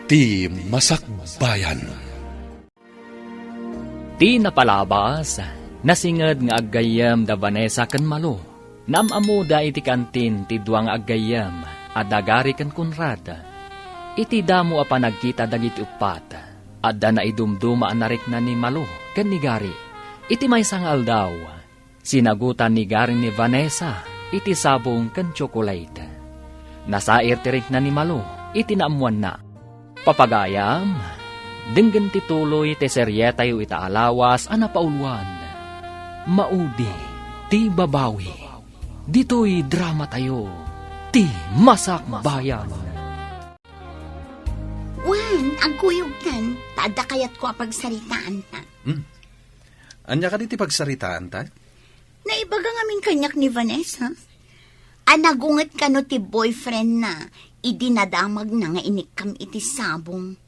Ti Masakbayan. Ti napalabas, nasinged nga aggayam da Vanessa ken Malo. Namamuda iti kantin ti duang aggayam, adagari ken Conrad. Iti damo a panagkita dagiti upat, adda na idumduma anarik na ni Malo ken ni Gary. Iti maysang aldaw, sinagutan ni Gary ni Vanessa, iti sabong ken chocolate. Nasair tirik na ni Malo, iti naamuan na. Papagayam, denggen ti tuloy ti seryetayo ita alawas ana pauluan. Maudi, ti babawi. Dito'y drama tayo, ti Masakbayan. Wan, ang kuyog kan, taada kayat ko apagsaritaan ta. Anya ka diti pagsaritaan ta? Naibaga ngamin kanyak ni Vanessa. Anagunget ka no ti boyfriend na, idinadamag na nga inikam iti sabong.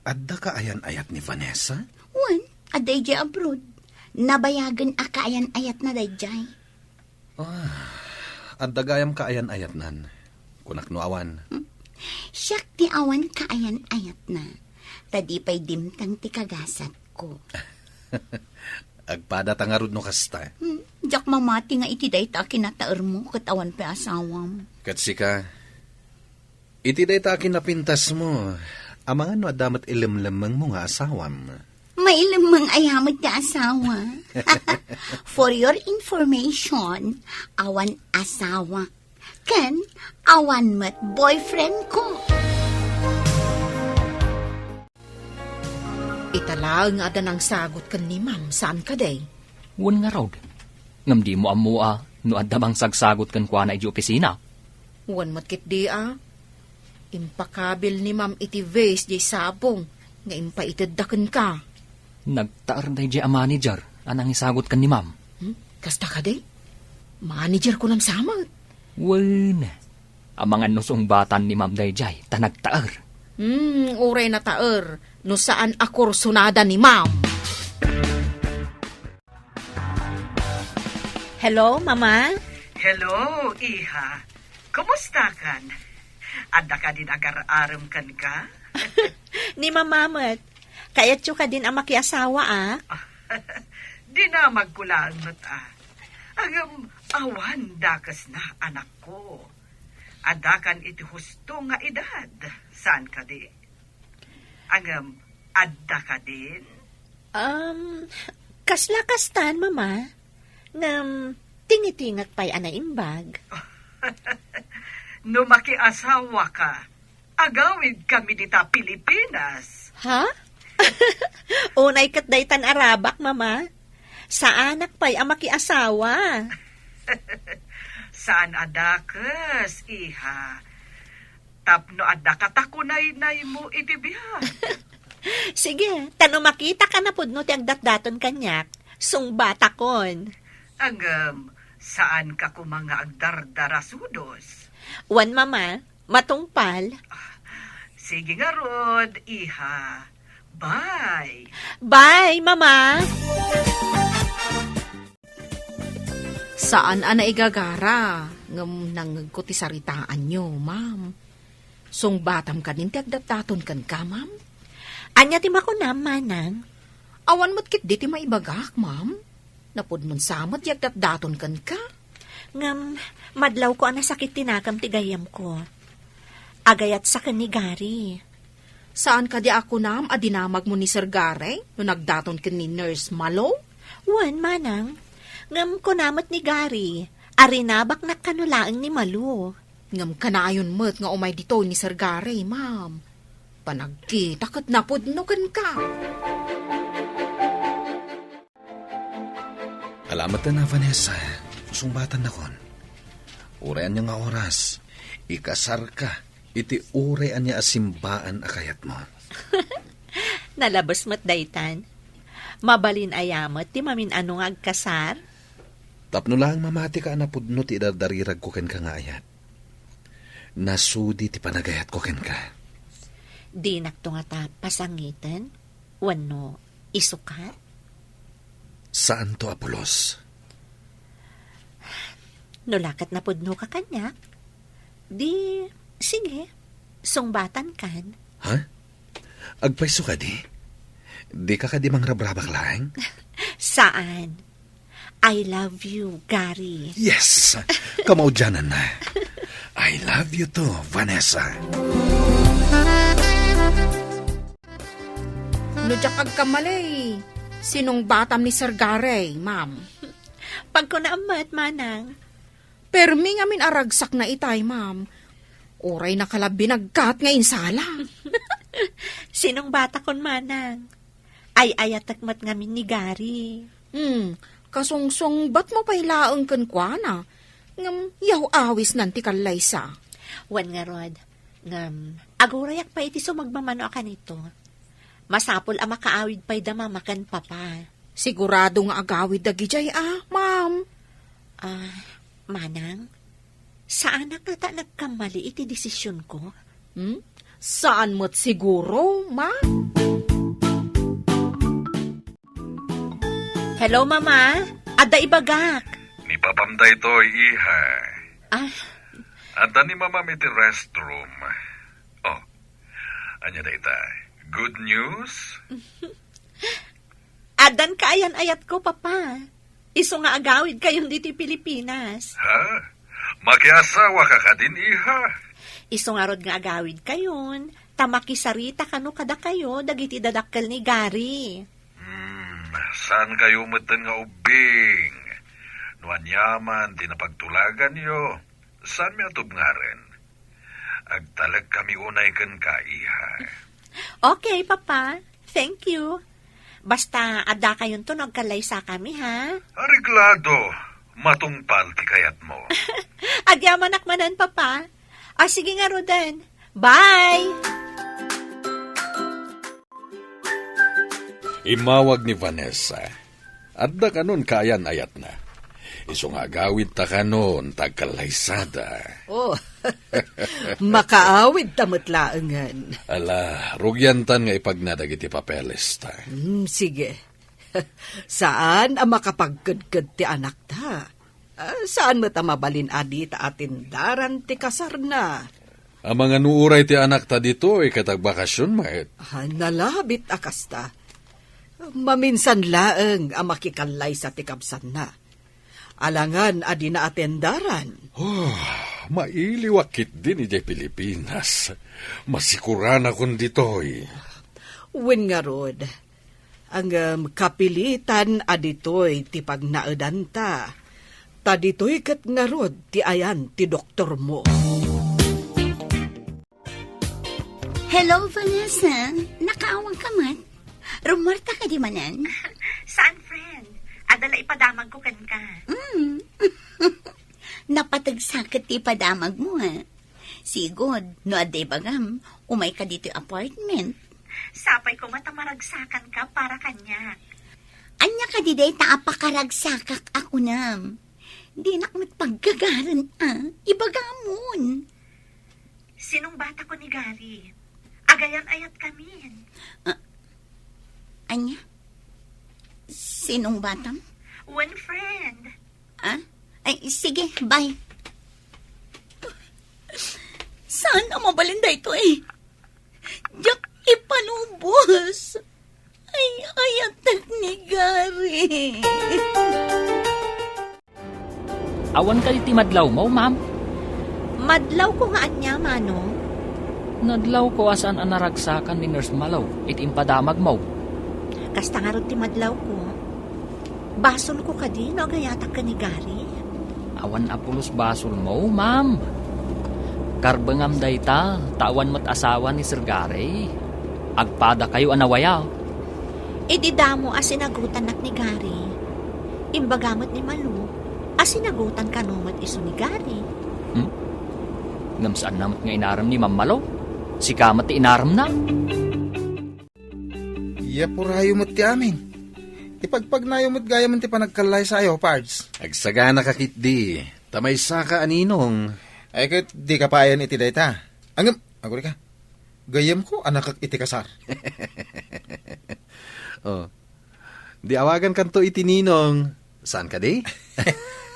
Adda ka ayan-ayat ni Vanessa? Wan, aday jay abroad. Nabayagan akayan ayat na day jay. Adda gayam ka ayan-ayat nan. Kunak no awan. Siyak ti awan kaayan ayat na. Tadi pa'y dimtang ti kagasat ko. Agpada tangarod no kasta. Jak mamati nga iti day ta kinataer mo kat awan pa asawam. Katsika, iti day ta kinapintas mo. Amangan no adamat ilimlamang mo nga asawam. Mailamang ayamat ti asawa. For your information, awan asawa. Ken, awan mat boyfriend ko. Itala nga ada nang sagot kan ni ma'am, saan ka day? Wan nga raw, ngam di mo amua, no adamang sagsagot ken kwa na iti opisina. Wan matkit di Impakabil ni ma'am iti vase di sabong, nga impaitadakan ka. Nagtaar na iti a manager, anang isagot ken ni ma'am. Kasta ka day? Manager ko nam samot. Wan, amangan nusong batan ni ma'am dayjay, tanagtaar. Uray na taer, no saan akor sunada ni ma'am. Hello, Mama? Hello, Iha. Kumusta kan? Adda ka din agar-aram kan ka? Ni Mamamat. Kayat ka din ang makiasawa, Di na magkulaan mo't Agam awan dakas na anak ko. Adda kan iti husto nga edad. Saan ka di? Agam adda ka din? Kasla-kastan, Mama. Ngam, tingitingat pa'y anaimbag. No makiasawa ka, agawid kami dita Pilipinas. Ha? Unay kat daytan Arabak, Mama. Sa anak pa'y ang makiasawa. Saan adakas, Iha? Tapno adda katakunay-nay mo itibiyag. Sige, tano makita ka na pud no ti agdatdaton kanyak. Sungbata kon. Agam, saan ka kumanga agdardarasudos? Wan, Mama, matungpal. Sige nga, Rod, Iha. Bye! Bye, Mama! Saan ana igagara? Ngam nang kutisaritaan nyo, ma'am. Song batam ka din ti agdataton kan ka, ma'am? Anya ti makunam, Manang? Awan mo't kit di ti maibagak, ma'am. Napod mon samot ti agdatdaton kan ka. Ngam, madlaw ko ang nasakit tinakam ti gayam ko. Agayat sa kanigari. Saan ka di ako adinamag mo ni Sir Gary no nagdaton ka ni Nurse Malo? Wan, Manang. Ngam ko namat ni Gary. Arinabak na kanulaang ni Malu. Ngam kanayon mo't nga umay dito ni Sir Gary, ma'am. Panagkita kat napod no kan ka. Alamat na Vanessa. Sumbatan na kon. Urayan niya nga oras. Ikasar ka. Iti urayan niya asimbaan akayat mo. Nalabas mo't daytan. Mabalin ayamat ti mamin ano nga agkasar. Tapno lang mamati ka na pudno ti idardarirag ko ken ka nga ayat. Nasudi ti panagayat ko ken ka. Di nakto nga ta pasangitan. Wano, isukat? Saan to, Apolos? Nulakat na pudno ka kanya. Di, sige. Sungbatan kan? Ha? Agpaiso ka di? Di ka di mangrabrabak lang? Saan? I love you, Gary. Yes! Kamaudyanan na. I love you too, Vanessa. Nudyak agkamalay. Sinong batam ni Sir Gary, ma'am? Pag ko naamat, manang. Permi nga min aragsak na itay, ma'am. Oray na kalabi nagkat nga insala. Sinong bata kon, manang? Ay ayatakmat ngamin ni Gary. Kasungsong ba't mo pailaang kan kwa na? Ngam, yaw awis nanti kalaysa. Wan nga rod, agurayak pa iti sumagmamano akan ito. Masapol ang makaawid pa'y damamakan papa. Sigurado nga agawid dagijay ma'am. Manang, saan na kata nagkamali iti desisyon ko? Saan mo't siguro, ma'am? Hello, Mama. Ada ibagak. Ni papamday to, iha. Anda ni mama iti restroom. Oh, anya da ita. Good news? Adan kaayan-ayat ko, Papa. Iso nga agawid kayong dito Pilipinas. Ha? Makiasawa ka ka din, iha. Iso nga rod nga agawid kayon. Tamakisarita kano kada kayo, dagiti dadakkel ni Gary. Saan kayo matan nga ubing? Nuan yaman, tinapagtulagan yo. Saan mi atub nga rin? Agtalag kami unay kan ka, iha. Okay, Papa. Thank you. Basta ada kayon to nagkalaysa kami, ha? Ariglado, matungpal ti kayat mo. Agyaman akmanan, Papa. Sige nga, Rodan. Bye! Imawag ni Vanessa. Adda kanon kayan ayat na. Isong agawid ta kanon tagkalaysada. Oh, makaawid tamatlaangan. Ala, rugyantan nga ipagnadag iti papeles ta. Sige. Saan ang makapagkadkad ti anak ta? Saan mo ta mabalin adi ta atindaran ti kasar na? Ang mga nuuray ti anak ta dito ay katagbakasyon, maet. Nalabit akas ta. Maminsan laeng ang makikalay sa tikabsan na. Alangan adi na atendaran. Oh, mailiwakit din iti Pilipinas. Masikuran akong ditoy. Wen nga rod, ang kapilitan aditoy ti pagnaedan ta. Ta ditoy kat nga rod ti ayan ti doktor mo. Hello, Vanessa. Nakaawang ka man? Rumarta ka di manan? Saan, friend? Adala ipadamag ko kan ka. Napatagsakit ti padamag mo, ha? Sigod, no aday bagam, umay ka dito apartment. Sapay ko matamaragsakan ka para kanya. Anya ka di day taapakaragsak ako nam. Di nak magpaggagaran, ibagamon. Sinong bata ko ni Gary? Agayan-ayat kami. Anya? Sinong batam? One friend. Ay, sige, bye. Saan ang mabalinda ito Diyak ipanubos. Ay, ayatag ni Gary. Awan ka iti madlaw mo, ma'am. Madlaw ko nga anya, Manong. Nadlaw ko asan ang naragsakan ni Nurse Malaw. Iti impadamag mo. Kasta nga ron ti madlaw ko. Basol ko ka di, no agayatak ka ni Gary. Awan apulos basol mo, ma'am. Karbangam day ta, tawan mo't asawa ni Sir Gary. Agpada kayo anawayaw. Ididamo asinagutan nak ni Gary. Imbagamot ni Malu, asinagutan ka numat iso ni Gary. Ngamsaan namat nga inaram ni Ma'am Malaw. Si kamat ti inaram na. Iya purayo mo't ti amin. Ipagpagnayo mo't gaya man ti panagkalay sa ayo, Pards. Agsagana ka kitdi. Tamay saka aninong. Ay kat di ka payan iti dayta. Angam, aguri ka. Gayam ko anak kak iti kasar. Oh. Di awagan kanto iti ninong. Saan ka di?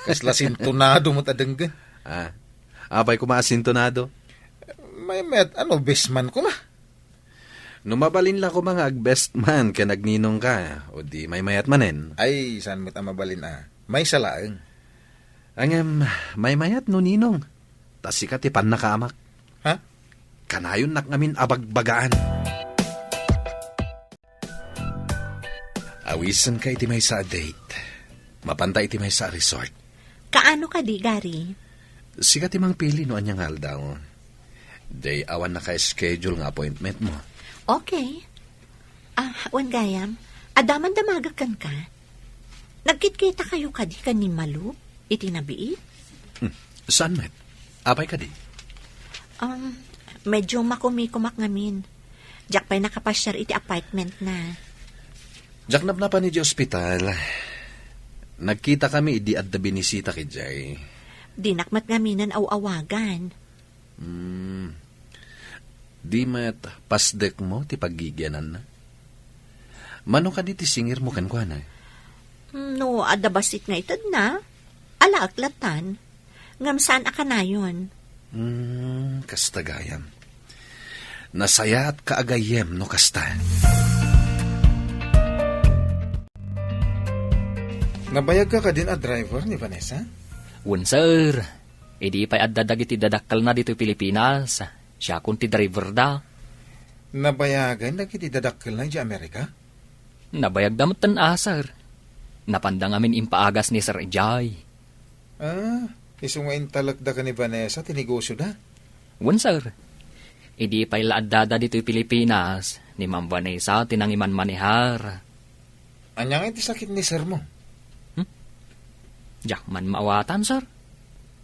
Kasla sintonado mo't adenggan. Abay ko maasintonado. May met, bestman ko ma. Numabalin la ko mga agbest man ka nagninong ka, o di may mayat manen. Ay, saan mo't mabalin May salaang. Angem, may mayat no ninong. Tas sikat ipan nakaamak. Ha? Kanayon nak ngamin abagbagaan. Awisan ka iti may sa date. Mapanta iti may sa resort. Kaano ka di, Gary? Sikat imang pili no anyang haldaw. Day awan na ka-schedule nga appointment mo. Okay. Wan gayam, adaman damagakan ka. Nagkitkita kayo kadi ka ni Malu? Itinabiit? Saan met? Apay ka di? Medyo makumikumak ngamin. Diyak pa'y nakapasyar iti apartment na. Diyak na pa ni di ospital. Nagkita kami idi at da binisita ki Jay. Dinakmat ngaminan aw-awagan. Di met pasdek mo ti paggigyanan na. Mano ka di ti singir mo kan kwa na? No, adabasit nga itad na. Alaaklatan. Ngam saan aka na yun? Kastagayam. Nasaya at kaagayem no kasta. Nabayag ka din a driver ni Vanessa? Wen, sir. Idi pa'y addadag iti dadakkel na dito Pilipinas. Siya kung ti driver da. Nabayagan na kiti dadakkel na di Amerika? Nabayag damot tan sir. Napandang amin impaagas ni Sir Ejay. Isungain talagda ka ni Vanessa, tinegosyo da? Wen, sir. Idi pa'y laadada dito Pilipinas. Ni Ma'am Vanessa tinangiman manihar. Anyang iti sakit ni sir mo? Diyak man maawatan, sir.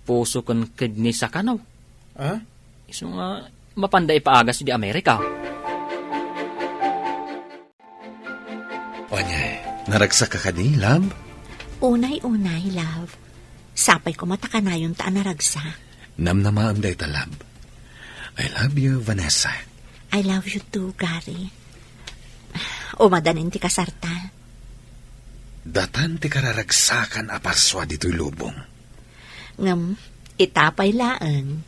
Puso kon kidney sa kanaw. Iso nga, mapanda ipaagas di Amerika. Onyay, naragsak ka ni, love? Unay-unay, love. Sapay ko matakanayon taan naragsak. Namnamaam day ta, love. I love you, Vanessa. I love you too, Gary. Umadanin ti kasarta. Datan ti kararagsakan aparswa dito'y lubong. Ngam, itapay laan.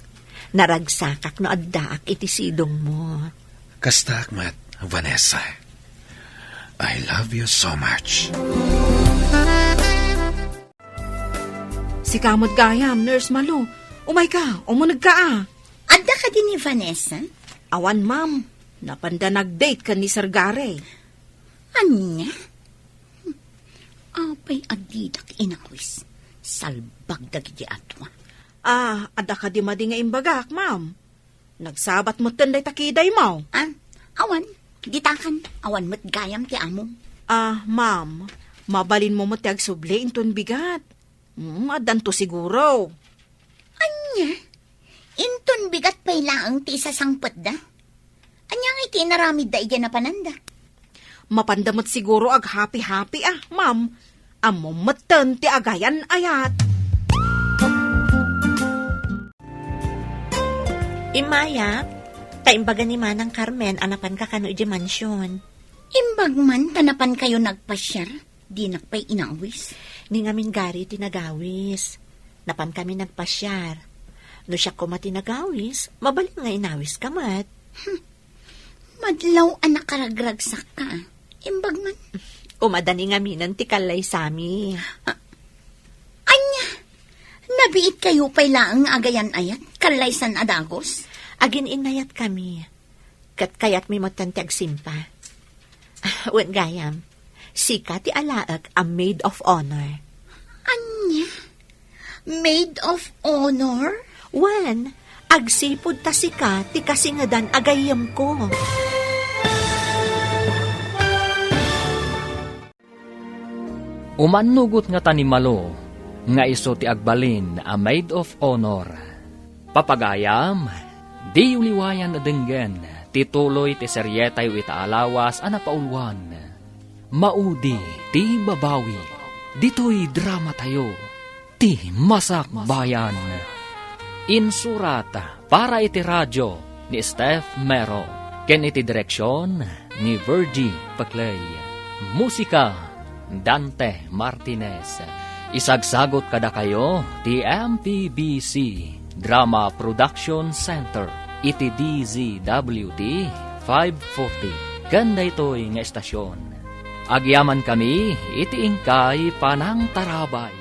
Naragsakak no addaak iti sidong mo. Kasta akmat, Vanessa. I love you so much. Si kamot gayam, Nurse Malu. Umay ka, umunag ka Adda ka din ni Vanessa? Awan, ma'am. Napanda nag-date ka ni Sir Gary. Anya? Apay agdidak inawis. Salbag dagiti atwa. Ada ka di madi nga imbagak, ma'am. Nagsabat mo tanday takiday mo. Awan, gitakan. Awan mo't gayam ti amo. Ma'am, mabalin mo ti agsubli inton bigat. Adan to siguro. Anya? Inton bigat pa'y laang ti isasangpot da? Anyang iti naramid da iya na pananda? Mapandamot siguro ag happy-happy ma'am. Amo matan ti agayan ayat. Imaya, taimbaga ni Manang Carmen, anapan ka kano iji mansyon. Imbag man, tanapan kayo nagpasyar. Di nakpay inawis. Ni ngamin Gary tinagawis. Napan kami nagpasyar. No siya ko matinagawis, mabalik nga inawis kamat. Madlaw anak karagragsak ka. Imbag man. Umadani nga minan ti kalay sami. Anya, nabiit kayo pa'y laang agayan ayat, kalaysan adagos. Agin inayat kami. Kat kayat mi matantiag simpa. Wen gayam, sika ti alaak a maid of honor. Anya, maid of honor? Wen, agsipod ta sika ti kasingadan agayam ko. Umanugot nga tanimalo, nga iso ti agbalin a maid of honor. Papagayam, di uliwayan na denggen, tituloy ti seryetay wita alawas anapaulwan. Maudi ti babawi, dito'y drama tayo, ti masak bayan. Insurat para iti radyo ni Steph Mero, ken iti direksyon ni Virgie Paclay. Musika Dante Martinez. Isagsagot kada kayo ti MPBC Drama Production Center. iti DZWT 540. Ganda ito'y nga estasyon. Agyaman kami, iti ingkay panang tarabay.